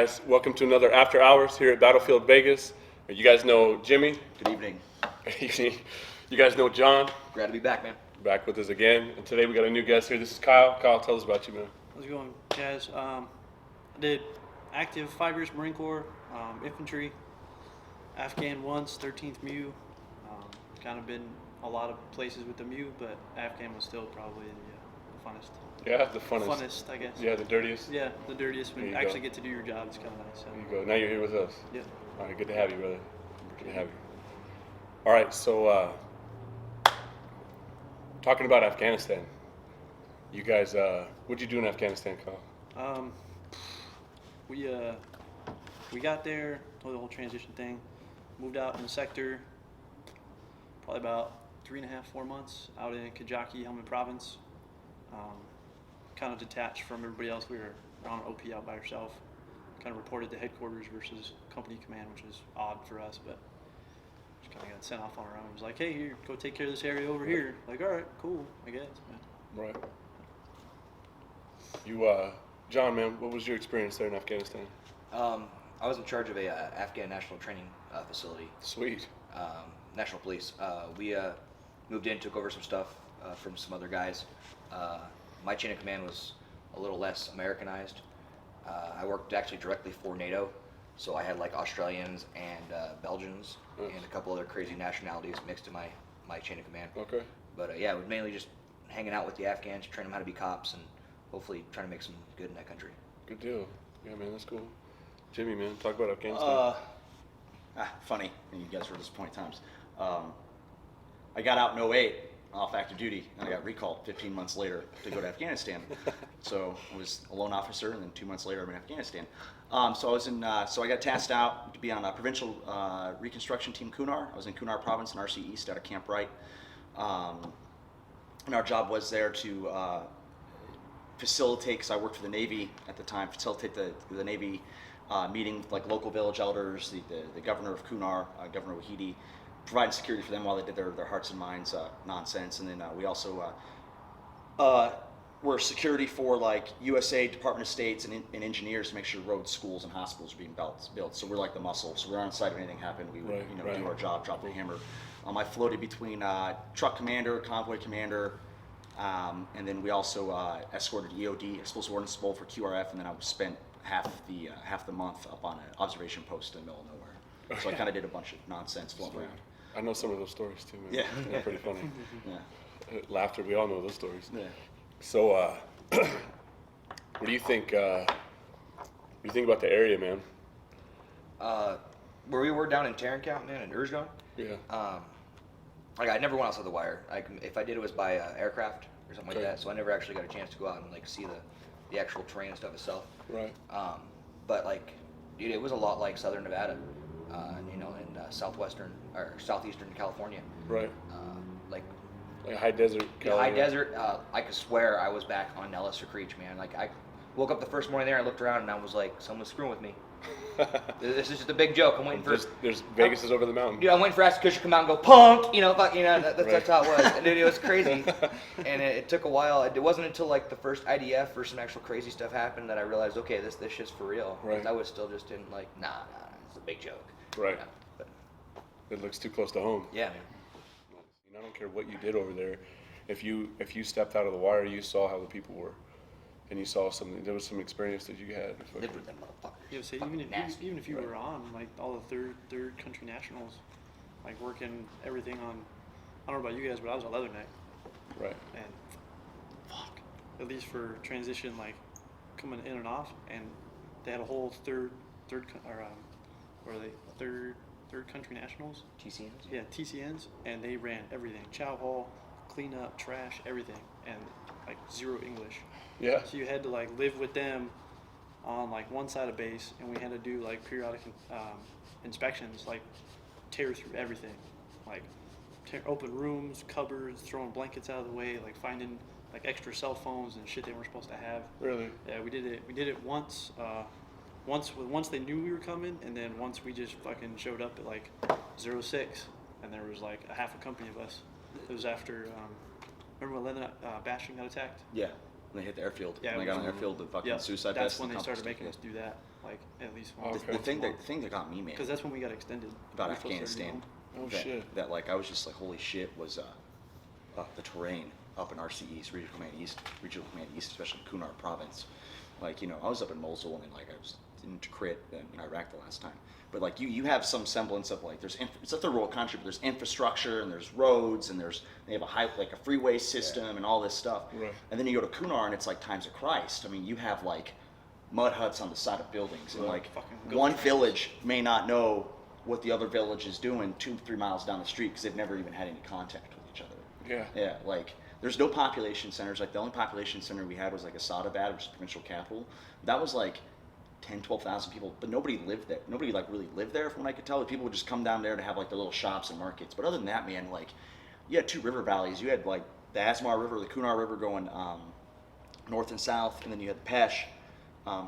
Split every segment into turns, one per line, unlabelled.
guys? Welcome to another After Hours here at Battlefield Vegas. You guys know Jimmy.
Good evening.
You guys know John.
Glad to be back, man.
Back with us again. And today we got a new guest here. This is Kyle. Kyle, tell us about you, man.
How's it going, guys? I did active 5 years Marine Corps, infantry, Afghan once, 13th MEU. Kind of been a lot of places with the MEU, but Afghan was still probably the funnest.
Yeah, the funnest.
Funnest, I guess.
Yeah, the dirtiest.
Yeah, the dirtiest. When you
There you
actually
go.
get to do your job, it's kind of nice. So.
There you go. Now you're here with us.
Yeah.
All right, good to have you, brother. Good to have you. All right, so talking about Afghanistan. You guys, what'd you do in Afghanistan, Kyle?
We got there, the whole transition thing, moved out in the sector, probably about 3.5, 4 months out in Kajaki, Helmand Province. Kind of detached from everybody else. We were on an OP out by ourselves. Kind of reported to headquarters versus company command, which is odd for us, but just kind of got sent off on our own. It was like, hey, here, go take care of this area over here. Like, all right, cool, I guess. Yeah.
Right. You, John, man, what was your experience there in Afghanistan?
I was in charge of a Afghan national training facility.
Sweet.
National Police. We moved in, took over some stuff from some other guys. My chain of command was a little less Americanized. I worked actually directly for NATO, so I had like Australians and Belgians and a couple other crazy nationalities mixed in my chain of command.
Okay.
But yeah, it was mainly just hanging out with the Afghans, training them how to be cops, and hopefully trying to make some good in that country.
Good deal. Yeah, man, that's cool. Jimmy, man, talk about Afghanistan.
Funny, and you guys were disappointed times. I got out in '08 off active duty, and I got recalled 15 months later to go to Afghanistan. So I was a lone officer, and then 2 months later I'm in Afghanistan. So I was in. So I got tasked out to be on a provincial reconstruction team, Kunar. I was in Kunar Province in RC East out of Camp Wright, and our job was there to facilitate, because I worked for the Navy at the time, facilitate the Navy meeting with like local village elders, the governor of Kunar, Governor Wahidi, providing security for them while they did their hearts and minds nonsense. And then we also were security for like USA, Department of States, and engineers to make sure roads, schools, and hospitals are being built. So we're like the muscle. So we're on site if anything happened. We would do our job, drop the hammer. I floated between truck commander, convoy commander, and then we also escorted EOD, explosive ordnance bowl for QRF, and then I spent half the month up on an observation post in the middle of nowhere. So I kind of did a bunch of nonsense floating around.
I know some of those stories too, man.
Yeah.
They're pretty funny.
Yeah.
Laughter, we all know those stories.
Yeah.
So, what do you think? What do you think about the area, man?
Where we were down in Tarankat, man, in Uruzgan.
Yeah.
Like I never went outside the wire. If I did, it was by aircraft or something
Okay.
like that. So I never actually got a chance to go out and like see the actual terrain and stuff itself.
Right.
But like, dude, it was a lot like Southern Nevada, in southwestern or southeastern California.
Right.
Like
High desert.
high desert. I could swear I was back on Nellis or Creech, man. Like I woke up the first morning there, I looked around and I was like, someone's screwing with me. This is just a big joke. I'm waiting for.
There's Vegas is over the mountain.
Dude, I'm waiting for Ashton Kutcher to come out and go punk, that's how it was. And dude, it was crazy. And it took a while. It wasn't until like the first IDF or some actual crazy stuff happened that I realized, okay, this shit's for real.
Right.
I was still just in like, nah, it's a big joke.
Right.
Yeah, but,
It looks too close to home.
yeah, man.
I don't care what you did over there. If you stepped out of the wire, you saw how the people were, and you saw something. There was some experience that you had.
Lived with them motherfuckers.
Yeah, so
Fucking nasty.
even if you were on like all the third country nationals, like working everything on, I don't know about you guys, but I was on Leatherneck,
Right.
and fuck, at least for transition, like coming in and off, and they had a whole third country nationals.
TCNs?
Yeah, TCNs, and they ran everything: chow hall, clean up, trash, everything, and like zero English.
Yeah.
So you had to like live with them on like one side of base, and we had to do like periodic inspections, like tear through everything, like open rooms, cupboards, throwing blankets out of the way, like finding like extra cell phones and shit they weren't supposed to have.
Really?
Yeah, we did it. We did it once. Once they knew we were coming, and then once we just fucking showed up at like 06, and there was like a half a company of us. It was after. Remember when Bastion got attacked?
Yeah. when they hit the airfield.
Yeah,
when they got on the airfield, the fucking
Yep,
suicide
that's
vest.
when
and
they started
compass
making us
stick.
do that, like at least
Oh,
once.
okay.
The thing that got me, man,
Because that's when we got extended.
about
We were supposed to
Afghanistan,
Oh,
that,
shit.
that like I was just like, holy shit, was the terrain up in RCE's Regional Command East, especially in Kunar Province. Like, you know, I was up in Mosul and then like I was in Tikrit in Iraq the last time. But like you have some semblance of like it's a third world country, but there's infrastructure and there's roads and they have a freeway system and all this stuff.
Right.
And then you go to Kunar and it's like times of Christ. I mean, you have like mud huts on the side of buildings and like
Fucking
one
ghost
village may not know what the other village is doing 2-3 miles down the street because they've never even had any contact with each other.
Yeah.
Yeah, like there's no population centers. Like the only population center we had was like Asadabad, which is the provincial capital. That was like 10,000-12,000 people, but nobody lived there. Nobody like really lived there from what I could tell. The people would just come down there to have like their little shops and markets. But other than that, man, like you had 2 river valleys. You had like the Asmar River, the Kunar River going north and south, and then you had the Pesh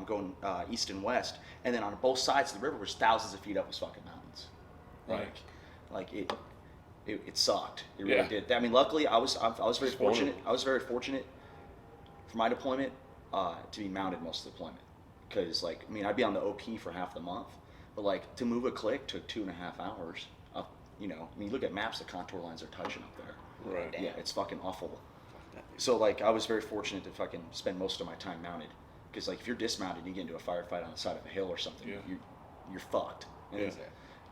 going east and west. And then on both sides of the river was thousands of feet up was fucking mountains.
Right.
Like it sucked. It really
Yeah.
did. I mean, luckily I was very
It's
fortunate.
vulnerable.
I was very fortunate for my deployment to be mounted most of the deployment. Because like, I mean, I'd be on the OP for half the month, but like to move a click took 2.5 hours. Up, you know, I mean, look at maps, the contour lines are touching up there.
Right.
Yeah, it's fucking awful.
Fuck that, dude.
So like, I was very fortunate to fucking spend most of my time mounted. Because like, if you're dismounted, and you get into a firefight on the side of a hill or something,
Yeah.
you're fucked. And,
Yeah.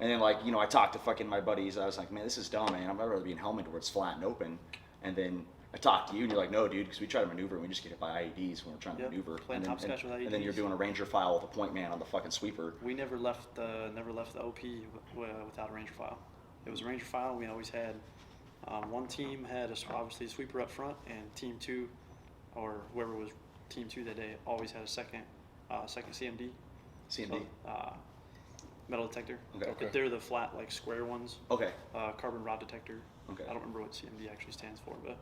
and then like, you know, I talked to fucking my buddies. I was like, man, this is dumb, man. I'd rather be in helmet where it's flat and open. And then I talked to you, and you're like, no, dude, because we try to maneuver, and we just get hit by IEDs when we're trying to
Yep,
maneuver.
playing
and then,
hopscotch with
and then you're
IEDs.
doing a ranger file with a point man on the fucking sweeper.
We never left the OP without a ranger file. It was a ranger file. We always had one team had obviously a sweeper up front, and team 2, or whoever was team 2 that day, always had a second CMD.
CMD.
So, metal detector.
Okay.
Okay.
But they're the flat, like square ones.
Okay.
Carbon rod detector.
Okay.
I don't remember what CMD actually stands for, but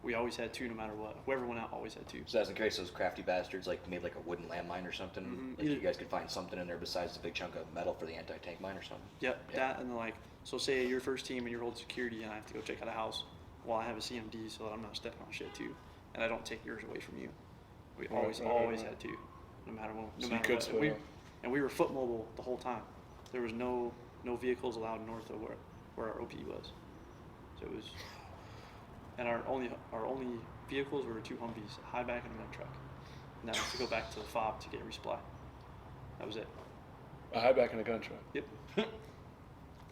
we always had 2 no matter what. Whoever went out always had 2.
So that's in case those crafty bastards like made like a wooden landmine or something.
Mhm.
Like
Either-
you guys could find something in there besides the big chunk of metal for the anti-tank mine or something.
Yep,
Yeah.
that and then like, so say you're first team and you're holding security and I have to go check out a house. Well, I have a CMD so that I'm not stepping on shit too, and I don't take yours away from you. We
Right,
always
right.
had to, no matter what.
So
No
you
matter
could
what.
split up.
And we were foot mobile the whole time. There was no vehicles allowed north of where our OP was. So it was, and our only vehicles were 2 Humvees, a high back and a gun truck. And that was to go back to the fob to get resupply. That was it.
A high back and a gun truck.
Yep.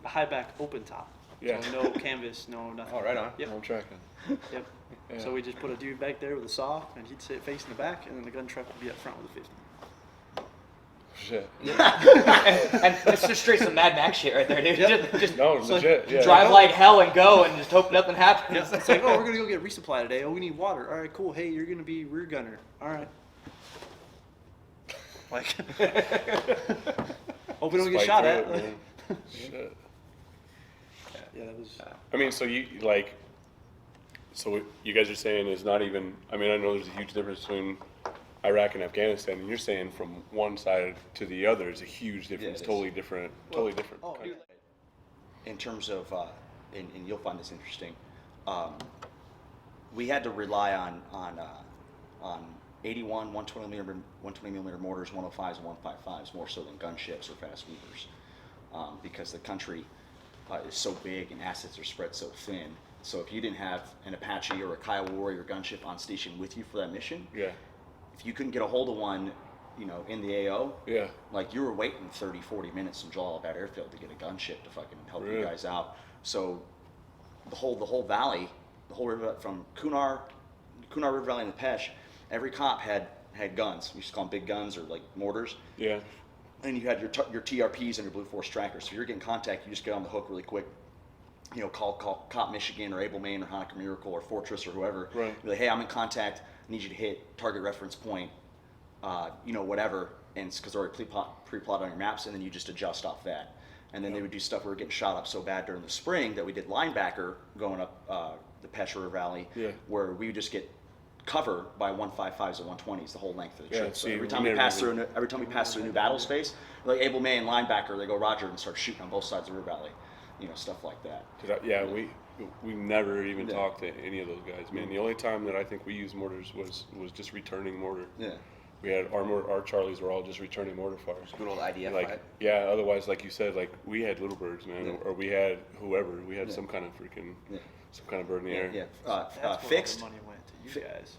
A high back open top.
Yeah.
So no canvas, no nothing.
Oh, right on.
Yep.
I'm tracking.
Yep.
Yeah.
So we just put a dude back there with a saw, and he'd sit facing the back, and then the gun truck would be up front with a 50.
Shit.
and it's just straight some Mad Max shit right there, dude.
Yep.
Just
No,
So
legit. Yeah.
drive like hell and go and just hope nothing happens.
Yeah. It's like, oh, we're gonna go get resupply today. Oh, we need water. All right, cool. Hey, you're gonna be rear gunner. All right. Like, hope we don't get
Spike
shot
through
at.
it, man. Shit.
Yeah, that was.
I mean, so you like, so what you guys are saying is not even. I mean, I know there's a huge difference between Iraq and Afghanistan, and you're saying from one side to the other is a huge difference.
it is.
Totally different. Totally different.
Oh,
country.
dude.
In terms of, and you'll find this interesting, we had to rely on 81, 120 millimeter mortars, 105s and 155s more so than gunships or fast movers, because the country is so big and assets are spread so thin. So if you didn't have an Apache or a Kiowa Warrior gunship on station with you for that mission,
Yeah.
if you couldn't get a hold of one, you know, in the AO,
Yeah.
like you were waiting 30, 40 minutes in Jalalabad airfield to get a gunship to fucking help
Really?
you guys out. So the whole valley, the whole river from Kunar River Valley and the Pesh, every cop had guns. We used to call them big guns or like mortars.
Yeah.
And you had your TRPs and your Blue Force trackers. So if you're getting contact, you just get on the hook really quick. You know, call Cop Michigan or Able Maine or Hanukkah Miracle or Fortress or whoever.
Right.
Be like, hey, I'm in contact. I need you to hit target reference point. You know, whatever. And it's because they're already pre-plotted on your maps, and then you just adjust off that. And then they would do stuff. We were getting shot up so bad during the spring that we did linebacker going up the Pesh River Valley,
Yeah.
where we would just get cover by 155s and 120s the whole length of the
Yeah,
trip. So
see,
every
we
time we
never
pass
even-
through a new battle space, like Able May and linebacker, they go Roger and start shooting on both sides of the river valley, you know, stuff like that.
'Cause yeah, we we never even
Yeah.
talked to any of those guys, man. The only time that I think we used mortars was just returning mortar.
Yeah.
We had our Charlies were all just returning mortar fires.
Good old IDF
Like,
fight.
yeah, otherwise, like you said, like we had little birds, man,
Yeah.
or we had whoever. We had
Yeah.
some kind of freaking,
Yeah.
some kind of bird in the air.
Yeah.
That's where
Fixed.
all the money went to you
Fi-
guys.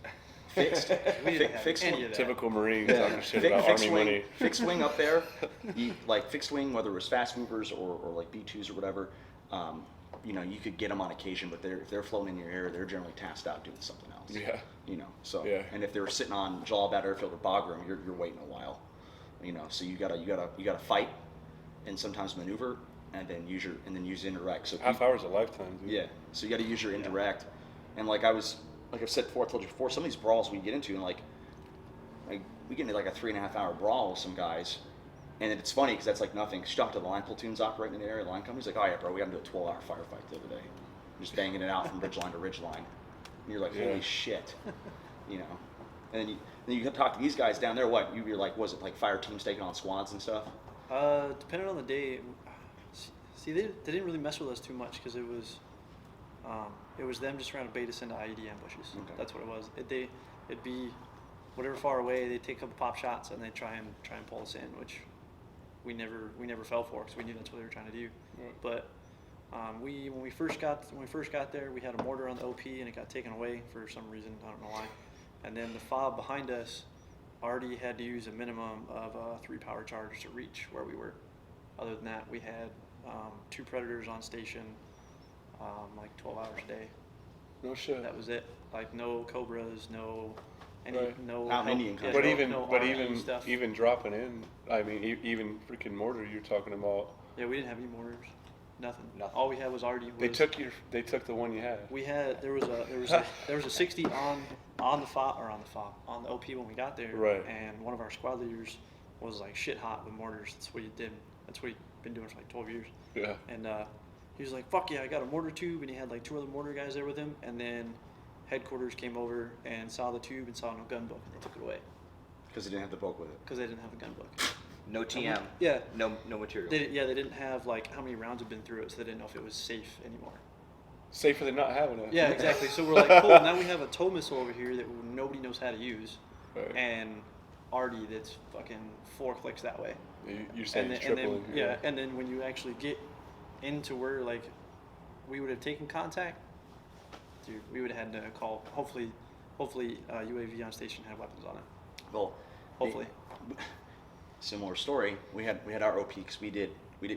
Fixed.
We didn't have
Fixed.
any of that.
Typical Marines
Yeah.
talking shit
Fi-
about
fixed
Army
wing,
money.
Fixed wing up there, like fixed wing, whether it was fast movers or like B2s or whatever, you know, you could get them on occasion, but if they're floating in your air, they're generally tasked out doing something else.
Yeah.
You know, so
Yeah.
and if they were sitting on Jalabad Airfield or Bagram, you're waiting a while. You know, so you gotta fight, and sometimes maneuver, and then use indirect. So
Half hour's a lifetime, dude.
yeah, so you got to use your indirect, and like I've said before, I told you before, some of these brawls we get into, and like we get into like a 3.5 hour brawl with some guys, and it's funny because that's like nothing. Cause you talk to the line platoons operating in the area, line companies like, oh yeah, bro, we got to do a 12-hour firefight the other day, just banging it out from ridge line to ridge line, and you're like,
Yeah.
holy shit, you know, and then you talk to these guys down there. What you're like? Was it like fire teams taking on squads and stuff?
Depending on the day, see, they didn't really mess with us too much because it was them just trying to bait us into IED ambushes.
Okay.
That's what it was. It'd be whatever far away. They'd take a couple pop shots and they'd try and pull us in, which we never fell for because we knew that's what they were trying to do.
Right.
But when we first got there, we had a mortar on the OP and it got taken away for some reason. I don't know why. And then the fob behind us already had to use a minimum of 3 power charges to reach where we were. Other than that, we had 2 predators on station, like 12 hours a day.
No shit.
That was it. Like no cobras, no
Right.
no.
Out in
help-
Indian
yeah,
country.
But
no-
even
no
but
RE
even
stuff.
even dropping in, I mean, even freaking mortar. You're talking about.
Yeah, we didn't have any mortars. Nothing.
Nothing.
All we had was already.
They took the one you had.
We had there was a 60 on the OP when we got there.
Right.
And one of our squad leaders was like shit hot with mortars. That's what he did. That's what he'd been doing for like 12 years.
Yeah.
And he was like, "Fuck yeah, I got a mortar tube," and he had like 2 other mortar guys there with him. And then headquarters came over and saw the tube and saw no gun book, and they took it away
Because they didn't have the book with it.
because they didn't have a gun book.
No TM.
Yeah.
No material.
They didn't have like how many rounds had been through it, so they didn't know if it was safe anymore.
Safer than not having it.
Yeah, exactly. So we're like, cool. Now we have a tow missile over here that nobody knows how to use,
Right.
and Artie that's fucking 4 clicks that way.
You're saying
And
it's
then,
tripling.
yeah, and then when you actually get into where like we would have taken contact, dude, we would have had to call. Hopefully, UAV on station had weapons on it.
Well,
Hopefully.
Similar story. We had our OP because we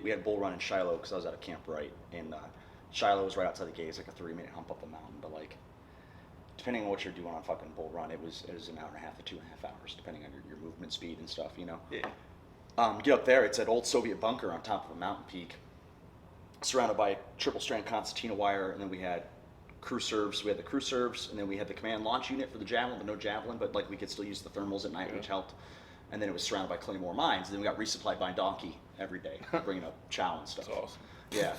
had bull run in Shiloh because I was at a camp right, and Shiloh was right outside the gate. It's like a 3-minute hump up the mountain, but like depending on what you're doing on fucking bull run, it was an hour and a half to 2.5 hours depending on your movement speed and stuff, you know.
Yeah.
Get up there. It's that old Soviet bunker on top of a mountain peak, surrounded by triple strand concertina wire, and then we had crew serves. We had the crew serves, and then we had the command launch unit for the javelin, but no javelin. But like we could still use the thermals at night,
Yeah.
which helped. And then it was surrounded by Claymore mines. And then we got resupplied by a donkey every day, bringing up chow and stuff.
That's awesome.
Yeah,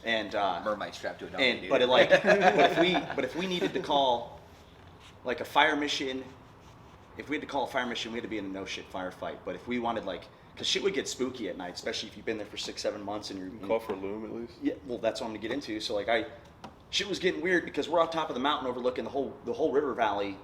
and
Mermaid strapped to a donkey.
and
dude.
but it like but if we needed to call like a fire mission, if we had to call a fire mission, we had to be in a no shit firefight. But if we wanted like, because shit would get spooky at night, especially if you've been there for 6-7 months and you're
Call for a loom at least.
yeah, well, that's what I'm gonna get into. So like, shit was getting weird because we're on top of the mountain overlooking the whole river valley,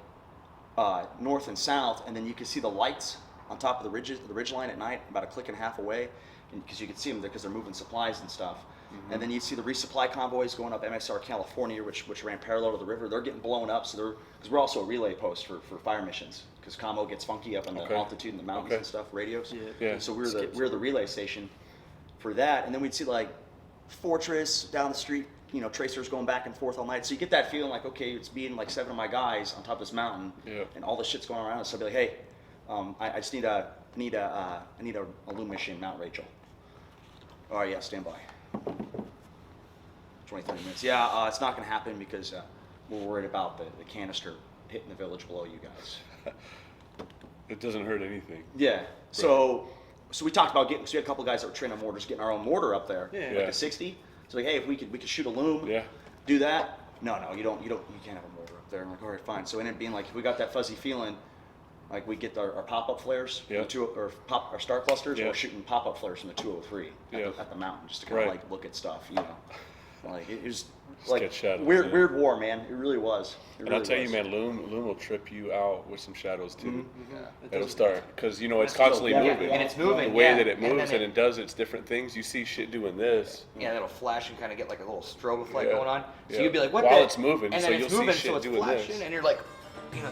north and south, and then you can see the lights on top of the ridge line at night, about a click and a half away, because you can see them there because they're moving supplies and stuff.
Mm-hmm.
And then you see the resupply convoys going up MSR California, which ran parallel to the river. They're getting blown up, so because we're also a relay post for fire missions, because commo gets funky up on the
Okay.
altitude in the mountains
Okay.
and stuff, radios.
Yeah.
Yeah.
And so we're
Skips
the relay station for that, and then we'd see like Fortress down the street, you know, tracers going back and forth all night. So you get that feeling like, okay, it's being like 7 of my guys on top of this mountain,
Yeah.
and all this shit's going around. So I'd be like, hey, I just need a loom mission, Mount Rachel. All right, yeah, stand by. 20, 30 minutes. Yeah, it's not going to happen because we're worried about the canister hitting the village below you guys.
It doesn't hurt anything.
Yeah. So we talked about getting. So we had a couple guys that were training on mortars, getting our own mortar up there,
Yeah.
like
Yeah.
a 60. So like, hey, if we could shoot a loom,
Yeah.
do that. No, you can't have a mortar up there. I'm like, all right, fine. So it ended up being like, if we got that fuzzy feeling, like we get our pop-up flares,
Yeah.
our star clusters,
Yeah.
or shooting pop-up flares from the 203
Yeah.
at the mountain, just to kind of
Right.
like look at stuff, you know. Like it was
Just
like
get shadows,
weird,
yeah.
weird war, man. It really was. It
And
really
I'll tell
was.
you, man, Loom will trip you out with some shadows too.
Mm-hmm.
It
It'll
doesn't-
start because it's
That's
constantly
yeah,
moving.
and it's moving,
The way
yeah.
that it
And then
moves and it does its different things. You see shit doing this.
Yeah, it'll flash and kind of get like a little strobe light
Yeah.
going on. So
Yeah.
you'd be like, "What?"
While
the-"
it's moving,
and
so
then
you'll
it's
see
moving,
shit
so it's
doing
flashing,
this.
and you're like, you know,